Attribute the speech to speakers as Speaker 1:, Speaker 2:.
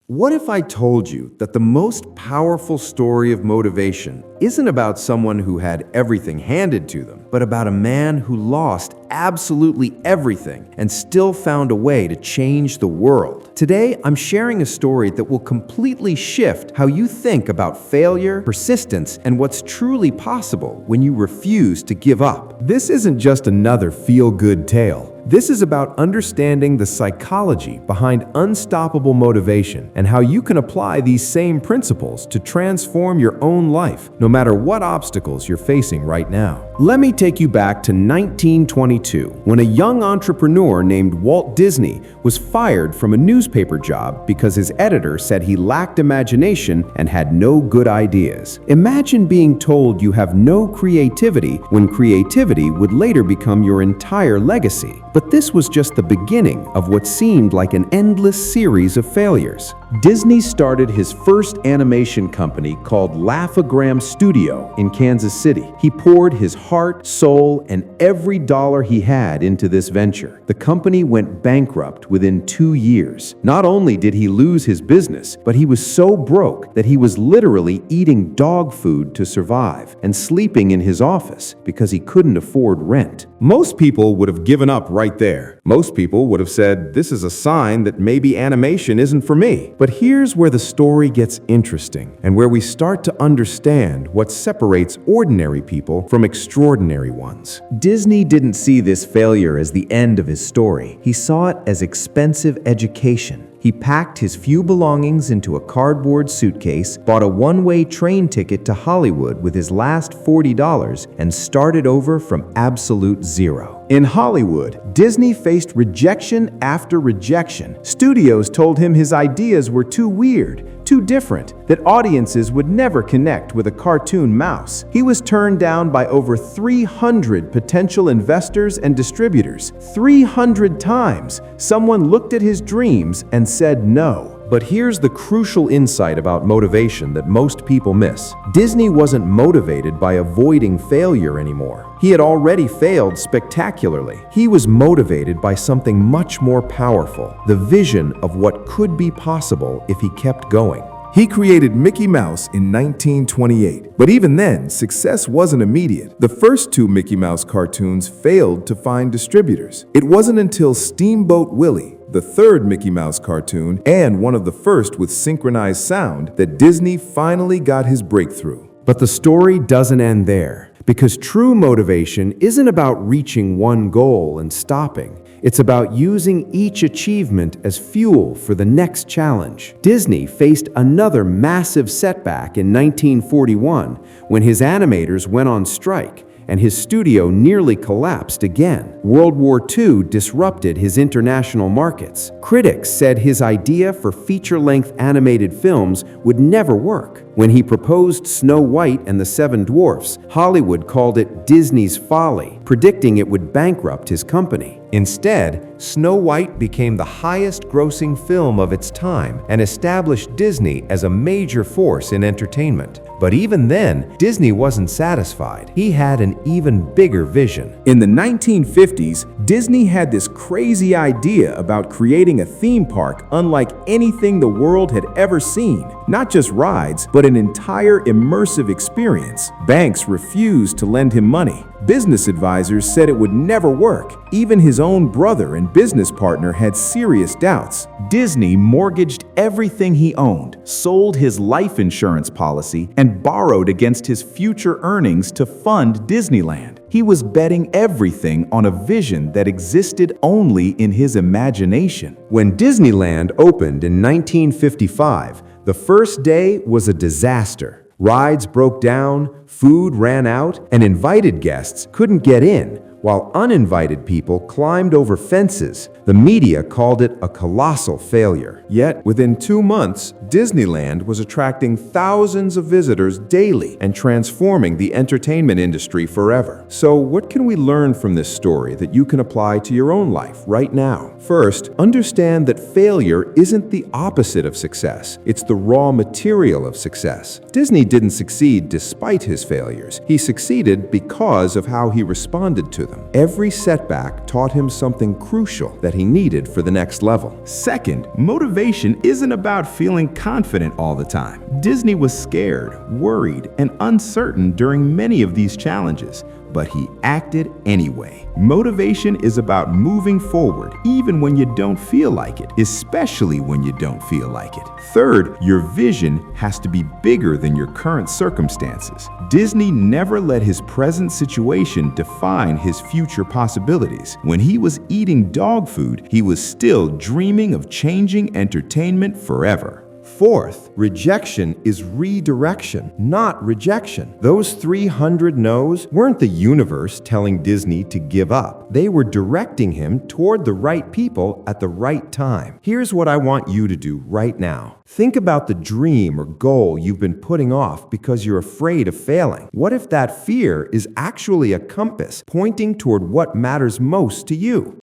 Speaker 1: What if I told you that the most powerful story of motivation isn't about someone who had everything handed to them, but about a man who lost absolutely everything and still found a way to change the world? Today, I'm sharing a story that will completely shift how you think about failure, persistence, and what's truly possible when you refuse to give up. This isn't just another feel-good tale. This is about understanding the psychology behind unstoppable motivation and how you can apply these same principles to transform your own life, no matter what obstacles you're facing right now. Let me take you back to 1922, when a young entrepreneur named Walt Disney was fired from a newspaper job because his editor said he lacked imagination and had no good ideas. Imagine being told you have no creativity when creativity would later become your entire legacy. But this was just the beginning of what seemed like an endless series of failures. Disney started his first animation company called Laugh-O-Gram Studio in Kansas City. He poured his heart, soul, and every dollar he had into this venture. The company went bankrupt within 2 years. Not only did he lose his business, but he was so broke that he was literally eating dog food to survive and sleeping in his office because he couldn't afford rent. Most people would have given up right there. Most people would have said, "This is a sign that maybe animation isn't for me." But here's where the story gets interesting and where we start to understand what separates ordinary people from extraordinary ones. Disney didn't see this failure as the end of his story. He saw it as expensive education. He packed his few belongings into a cardboard suitcase, bought a one-way train ticket to Hollywood with his last $40, and started over from absolute zero. In Hollywood, Disney faced rejection after rejection. Studios told him his ideas were too weird, too different, that audiences would never connect with a cartoon mouse. He was turned down by over 300 potential investors and distributors. 300 times, someone looked at his dreams and said no. But here's the crucial insight about motivation that most people miss. Disney wasn't motivated by avoiding failure anymore. He had already failed spectacularly. He was motivated by something much more powerful, the vision of what could be possible if he kept going. He created Mickey Mouse in 1928, but even then, success wasn't immediate. The first 2 Mickey Mouse cartoons failed to find distributors. It wasn't until Steamboat Willie, the third Mickey Mouse cartoon, and one of the first with synchronized sound, that Disney finally got his breakthrough. But the story doesn't end there, because true motivation isn't about reaching one goal and stopping. It's about using each achievement as fuel for the next challenge. Disney faced another massive setback in 1941 when his animators went on strike and his studio nearly collapsed again. World War II disrupted his international markets. Critics said his idea for feature-length animated films would never work. When he proposed Snow White and the Seven Dwarfs, Hollywood called it Disney's folly, predicting it would bankrupt his company. Instead, Snow White became the highest-grossing film of its time and established Disney as a major force in entertainment. But even then, Disney wasn't satisfied. He had an even bigger vision. In the 1950s, Disney had this crazy idea about creating a theme park unlike anything the world had ever seen. Not just rides, but an entire immersive experience. Banks refused to lend him money. Business advisors said it would never work. Even his own brother and business partner had serious doubts. Disney mortgaged everything he owned, sold his life insurance policy, and borrowed against his future earnings to fund Disneyland. He was betting everything on a vision that existed only in his imagination. When Disneyland opened in 1955, the first day was a disaster. Rides broke down, food ran out, and invited guests couldn't get in, while uninvited people climbed over fences. The media called it a colossal failure. Yet, within 2 months, Disneyland was attracting thousands of visitors daily and transforming the entertainment industry forever. So, what can we learn from this story that you can apply to your own life right now? First, understand that failure isn't the opposite of success. It's the raw material of success. Disney didn't succeed despite his failures. He succeeded because of how he responded to them. them. Every setback taught him something crucial that he needed for the next level.
Speaker 2: Second, motivation isn't about feeling confident all the time. Disney was scared, worried, and uncertain during many of these challenges, but he acted anyway. Motivation is about moving forward even when you don't feel like it, especially when you don't feel like it. Third, your vision has to be bigger than your current circumstances. Disney never let his present situation define his future possibilities. When he was eating dog food, he was still dreaming of changing entertainment forever.
Speaker 1: Fourth, rejection is redirection, not rejection. Those 300 no's weren't the universe telling Disney to give up. They were directing him toward the right people at the right time. Here's what I want you to do right now. Think about the dream or goal you've been putting off because you're afraid of failing. What if that fear is actually a compass pointing toward what matters most to you?